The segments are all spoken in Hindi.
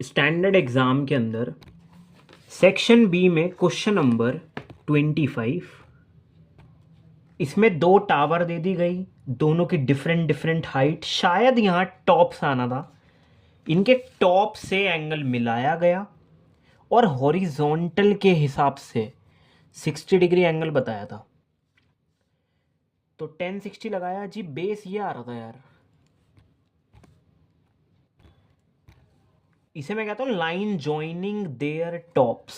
स्टैंडर्ड एग्जाम के अंदर सेक्शन बी में क्वेश्चन नंबर 25, इसमें दो टावर दे दी गई, दोनों की डिफरेंट डिफरेंट हाइट, शायद यहाँ टॉप से आना था, इनके टॉप से एंगल मिलाया गया और हॉरिजॉन्टल के हिसाब से 60 डिग्री एंगल बताया था। तो 1060 लगाया जी, बेस ये आ रहा था यार, इसे मैं कहता हूं line joining their tops.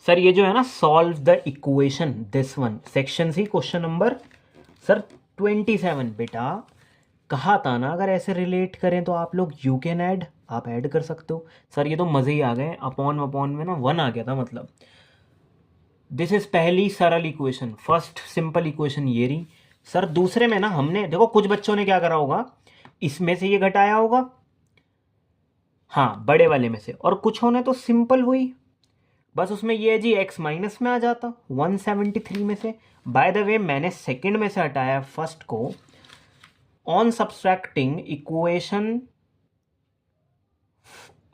Sir ये जो है ना, solve the equation this one, section C question number sir 27। बेटा कहा था ना, अगर ऐसे रिलेट करें तो आप लोग यू कैन ऐड, आप ऐड कर सकते हो। सर ये तो मजे ही आ गए, अपॉन अपॉन में ना 1 आ गया था मतलब। दिस इज पहली सरल इक्वेशन, फर्स्ट सिंपल इक्वेशन ये रही। सर दूसरे में ना हमने देखो, कुछ बच्चों ने क्या करा होगा, इसमें से ये घटाया होगा, हाँ बड़े वाले में से, और कुछ होने तो सिंपल हुई, बस उसमें ये है जी एक्स माइनस में आ जाता 173 में से। बाय द वे मैंने सेकंड में से हटाया फर्स्ट को, on subtracting equation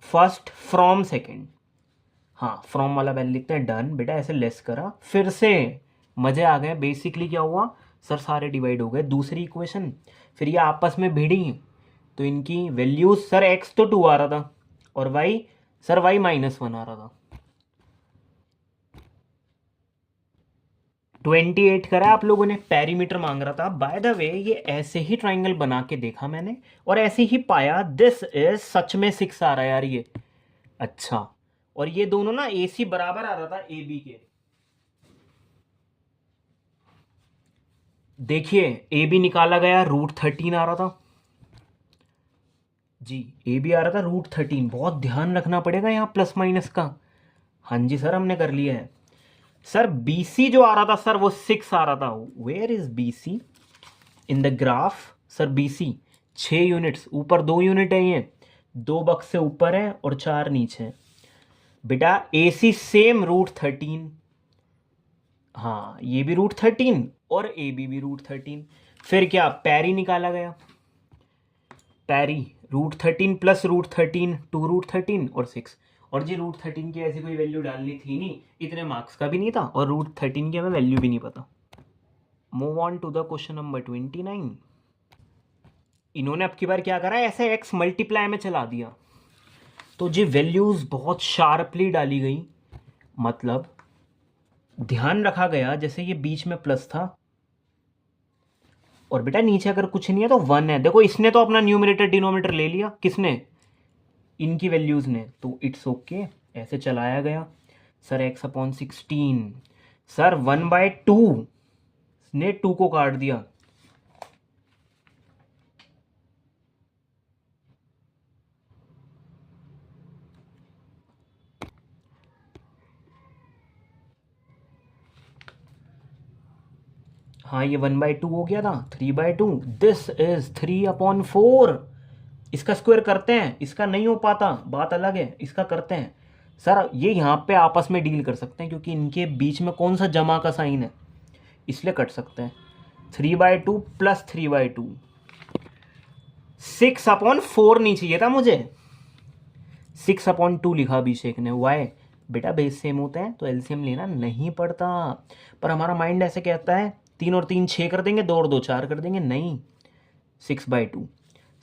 first from second, हाँ फ्रॉम वाला पहले लिखते हैं, डन। बेटा ऐसे लेस करा, फिर से मजे आ गए। बेसिकली क्या हुआ सर, सारे डिवाइड हो गए, दूसरी इक्वेशन, फिर ये आपस में भिड़ी तो इनकी वैल्यूज, सर एक्स तो 2 आ रहा था और वाई, सर वाई -1 आ रहा था। 28 करा आप लोगों ने, पेरीमीटर मांग रहा था। बाय द वे ये ऐसे ही ट्राइंगल बना के देखा मैंने और ऐसे ही पाया, दिस इज सच में 6 आ रहा है यार ये। अच्छा, और ये दोनों ना AC बराबर आ रहा था AB के। देखिए AB निकाला गया, √13 आ रहा था जी, AB आ रहा था √13। बहुत ध्यान रखना पड़ेगा यहाँ प्लस माइनस का। हाँ जी सर हमने कर लिया है। सर BC जो आ रहा था सर, वो 6 आ रहा था। Where is BC in the graph? Sir BC 6 units, ऊपर 2 यूनिट है, ये 2 बक्स से ऊपर है और 4 नीचे है। बेटा AC सेम √13, हाँ ये भी √13 और AB भी √13। फिर क्या पैरी निकाला गया, पैरी √13 प्लस √13 2√13 और 6। और जी √13 की ऐसी कोई वैल्यू डालनी थी नहीं, इतने मार्क्स का भी नहीं था और √13 की हमें वैल्यू भी नहीं पता। Move on to the question number 29। इन्होंने अब की बार क्या करा, ऐसे x मल्टीप्लाई में चला दिया, तो जी वैल्यूज बहुत शार्पली डाली गई, मतलब ध्यान रखा गया जैसे ये बीच में प्लस था और बेटा नीचे अगर कुछ नहीं है तो 1 है। देखो इसने तो अपना न्यूमरेटर डिनोमिनेटर ले लिया, किसने, इनकी वैल्यूज ने, तो इट्स ओके ऐसे चलाया गया। सर x/16, सर 1/2 ने 2 को काट दिया, हाँ ये 1/2 हो गया था, 3/2, दिस इज 3/4। इसका स्क्वायर करते हैं, इसका नहीं हो पाता बात अलग है, इसका करते हैं। सर ये यहाँ पे आपस में डील कर सकते हैं क्योंकि इनके बीच में कौन सा जमा का साइन है, इसलिए कट सकते हैं। 3/2 प्लस 3/2, 6/4 नहीं चाहिए था मुझे, 6/2 लिखा अभिषेक ने। वाई? बेटा बेस सेम होते हैं तो एलसीएम लेना नहीं पड़ता, पर हमारा माइंड ऐसे कहता है 3 और 3 6 कर देंगे, 2 और 2 4 कर देंगे, नहीं 6/2।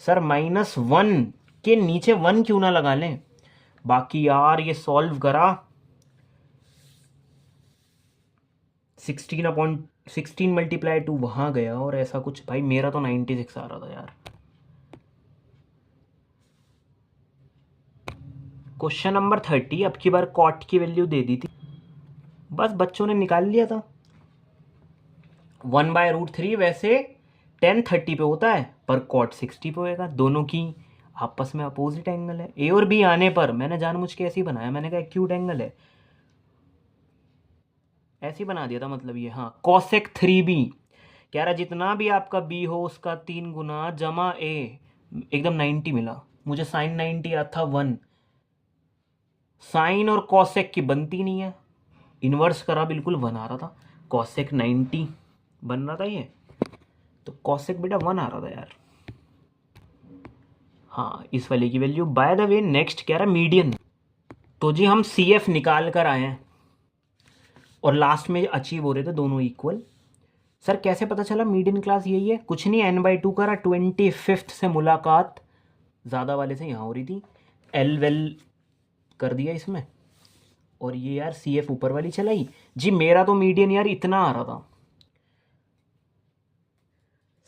सर -1 के नीचे 1 क्यों ना लगा लें। बाकी यार ये सॉल्व करा, 16 × 2 वहां गया और ऐसा कुछ, भाई मेरा तो 96 आ रहा था यार। क्वेश्चन नंबर 30, अब की बार कॉट की वैल्यू दे दी थी, बस बच्चों ने निकाल लिया था। 1/√3 वैसे 1030 पे होता है पर कॉट 60 पे होएगा, दोनों की आपस में अपोजिट एंगल है। ए और बी आने पर मैंने जानबूझ के ऐसे ही बनाया, मैंने कहा एक्यूट एंगल है, ऐसे ही बना दिया था मतलब ये। हाँ कॉसेक 3b कह रहा जितना भी आपका बी हो उसका 3 गुना जमा ए, एकदम 90 मिला मुझे, साइन 90 आता था 1। साइन और कॉसेक की बनती नहीं है, इन्वर्स करा बिल्कुल 1 आ रहा था, कॉसेक 90 बन रहा था ये, तो कॉसेक बेटा 1 आ रहा था यार। हाँ, इस वाले की value. By the way next क्या रहा, मीडियन। तो जी हम सी एफ निकाल कर आए हैं और लास्ट में अचीव हो रहे थे दोनों इक्वल। सर कैसे पता चला मीडियन क्लास यही है? कुछ नहीं, n/2 करा, 25th से मुलाकात ज़्यादा वाले से यहाँ हो रही थी, एल वेल कर दिया इसमें, और ये यार सी एफ ऊपर वाली चलाई जी। मेरा तो मीडियन यार इतना आ रहा था।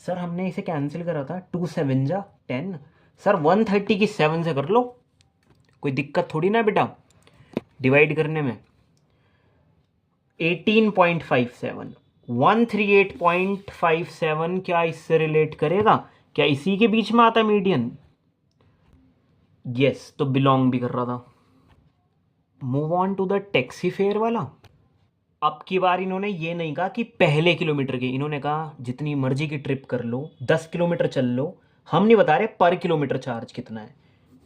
सर हमने इसे कैंसिल करा था, 2 7 जा 10। सर 130 की 7 से कर लो, कोई दिक्कत थोड़ी ना बेटा डिवाइड करने में। 18.57, 138.57 क्या इससे रिलेट करेगा? क्या इसी के बीच में आता मीडियन? यस, तो बिलोंग भी कर रहा था। Move on to the taxi fare वाला। अब की बार इन्होंने ये नहीं कहा कि पहले किलोमीटर के, इन्होंने कहा जितनी मर्जी की ट्रिप कर लो, 10 किलोमीटर चल लो। हम नहीं बता रहे पर किलोमीटर चार्ज कितना है,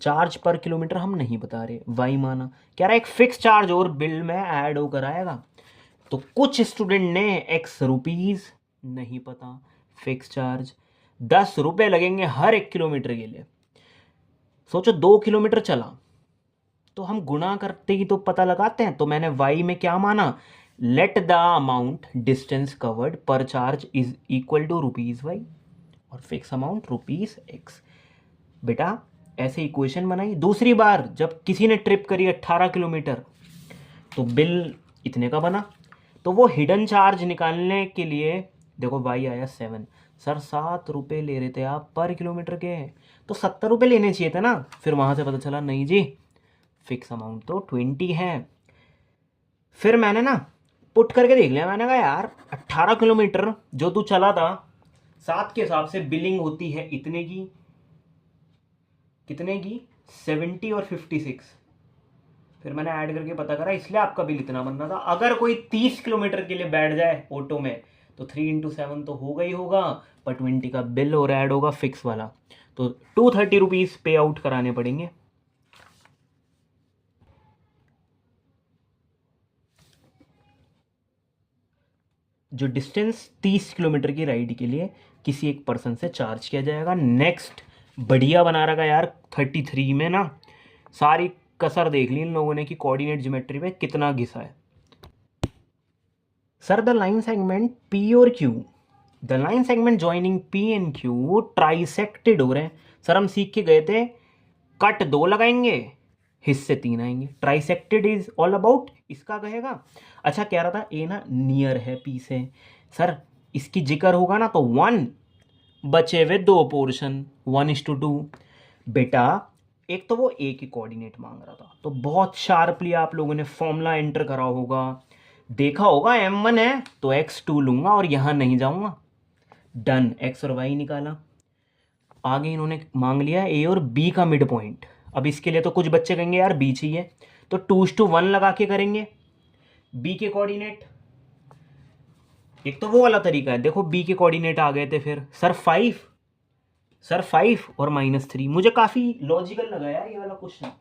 चार्ज पर किलोमीटर हम नहीं बता रहे। वाई माना कह रहा है एक फिक्स चार्ज और बिल में ऐड होकर आएगा। तो कुछ स्टूडेंट ने एक्स रुपीज नहीं पता, फिक्स चार्ज 10 रुपये लगेंगे हर 1 किलोमीटर के लिए। सोचो 2 किलोमीटर चला तो हम गुणा करते ही तो पता लगाते हैं। तो मैंने y में क्या माना, let the amount distance covered पर charge is equal to ₹y और फिक्स अमाउंट ₹x। बेटा ऐसे इक्वेशन बनाई। दूसरी बार जब किसी ने ट्रिप करी 18 किलोमीटर तो बिल इतने का बना। तो वो हिडन चार्ज निकालने के लिए देखो y आया 7। सर 7 रुपये ले रहे थे आप पर किलोमीटर के, तो 70 रुपये लेने चाहिए थे ना। फिर वहाँ से पता चला नहीं जी, फिक्स अमाउंट तो 20 है। फिर मैंने ना पुट करके देख लिया, मैंने कहा यार 18 किलोमीटर जो तू चला था 7 के हिसाब से बिलिंग होती है इतने की, कितने की 70 और 56। फिर मैंने ऐड करके पता करा, इसलिए आपका बिल इतना बन रहा था। अगर कोई 30 किलोमीटर के लिए बैठ जाए ऑटो में तो 3 × 7 तो होगा ही होगा, पर 20 का बिल और ऐड होगा फिक्स वाला। तो 230 रुपीज़ पे आउट कराने पड़ेंगे। जो डिस्टेंस 30 किलोमीटर की राइड के लिए किसी एक पर्सन से चार्ज किया जाएगा। नेक्स्ट बढ़िया बना रखा यार 33 में ना, सारी कसर देख ली इन लोगों ने कि कोऑर्डिनेट ज्योमेट्री पे कितना घिसा है। Sir the line segment P और Q, the line segment joining P and Q trisected हो रहे हैं। सर हम सीख के गए थे कट 2 लगाएंगे, हिस्से 3 आएंगे। ट्राइसेक्टेड इज ऑल अबाउट इसका कहेगा। अच्छा कह रहा था ए ना नियर है पी से, सर इसकी जिक्र होगा ना तो 1 बचे हुए 2 पोर्शन 1:2। बेटा एक तो वो ए की कोऑर्डिनेट मांग रहा था, तो बहुत शार्पली आप लोगों ने फॉर्मूला एंटर करा होगा, देखा होगा m1 है तो x2 लूंगा और यहां नहीं जाऊंगा। डन, x और y निकाला। आगे इन्होंने मांग लिया ए और बी का मिड पॉइंट। अब इसके लिए तो कुछ बच्चे कहेंगे यार बी चाहिए, तो 2:1 लगा के करेंगे बी के कोऑर्डिनेट। एक तो वो वाला तरीका है, देखो बी के कोऑर्डिनेट आ गए थे, फिर सर 5, सर 5 और -3। मुझे काफी लॉजिकल लगा यार ये वाला क्वेश्चन।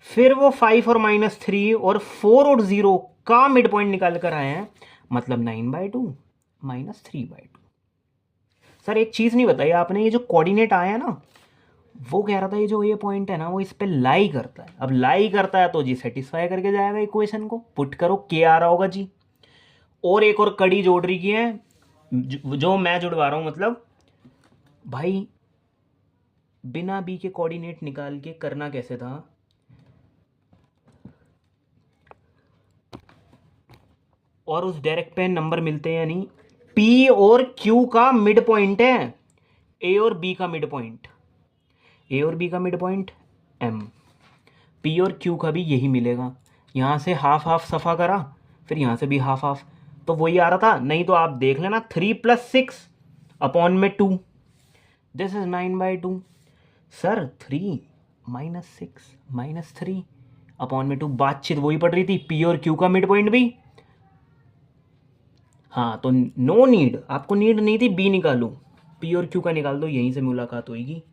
फिर वो 5 और -3 और 4 और 0 का मिड पॉइंट निकाल कर आए हैं, मतलब 9/2 -3/2। सर एक चीज नहीं बताई आपने, ये जो कोऑर्डिनेट आया है ना, वो कह रहा था ये जो ए पॉइंट है ना वो इस पे लाई करता है। अब लाई करता है तो जी सेटिस्फाई करके जाएगा इक्वेशन को। पुट करो के आ रहा होगा जी। और एक और कड़ी जोड़ रही है जो मैं जुड़वा रहा हूं, मतलब भाई बिना बी के कोऑर्डिनेट निकाल के करना कैसे था। और उस डायरेक्ट पे नंबर मिलते हैं या नहीं। पी और क्यू का मिड पॉइंट है, ए और बी का मिड पॉइंट, ए और बी का मिड पॉइंट एम, पी और क्यू का भी यही मिलेगा। यहाँ से हाफ हाफ सफ़ा करा, फिर यहाँ से भी हाफ हाफ, तो वही आ रहा था। नहीं तो आप देख लेना 3 + 6 अपॉन में 2, दिस इज 9/2। सर 3 - 6 -3 अपॉन में 2, बातचीत वही पड़ रही थी, पी और क्यू का मिड पॉइंट भी। हाँ तो नो नीड, आपको नीड नहीं थी बी निकालूं, पी और क्यू का निकाल दो, यहीं से मुलाकात होगी।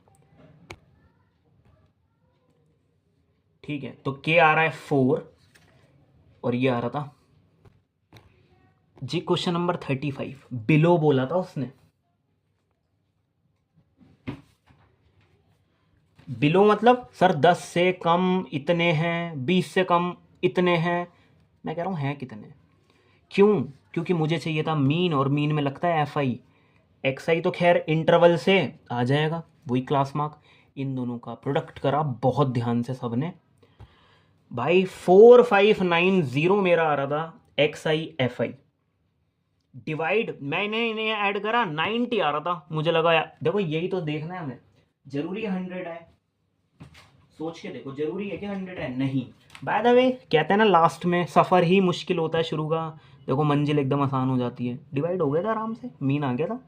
ठीक है, तो के आ रहा है 4 और ये आ रहा था जी क्वेश्चन नंबर 35 बिलो बोला था उसने। बिलो मतलब सर 10 से कम इतने हैं, 20 से कम इतने हैं। मैं कह रहा हूँ हैं कितने, क्यों? क्योंकि मुझे चाहिए था मीन, और मीन में लगता है एफ आई। एक्स आई तो खैर इंटरवल से आ जाएगा, वही क्लास मार्क। इन दोनों का प्रोडक्ट करा बहुत ध्यान से सबने भाई। 4590 मेरा आ रहा था x I F I. Divide मैंने इन्हें ऐड करा 90 आ रहा था। मुझे लगा यार देखो यही तो देखना है हमें, जरूरी 100 है? सोच के देखो, जरूरी है कि 100 है? नहीं। बाय द वे कहते हैं ना लास्ट में सफ़र ही मुश्किल होता है, शुरू का देखो मंजिल एकदम आसान हो जाती है। डिवाइड हो गया था आराम से, मीन आ गया था।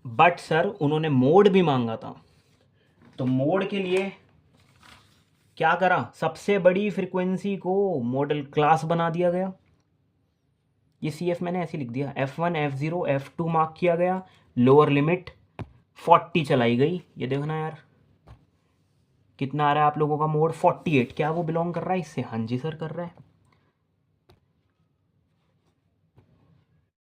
बट सर उन्होंने मोड भी मांगा था, तो मोड के लिए क्या करा, सबसे बड़ी फ्रीक्वेंसी को मॉडल क्लास बना दिया गया। ये सी एफ मैंने ऐसे लिख दिया, F1 F0 F2 मार्क किया गया, लोअर लिमिट 40 चलाई गई। ये देखना यार कितना आ रहा है आप लोगों का मोड 48। क्या वो बिलोंग कर रहा है इससे? हाँ जी सर कर रहा है।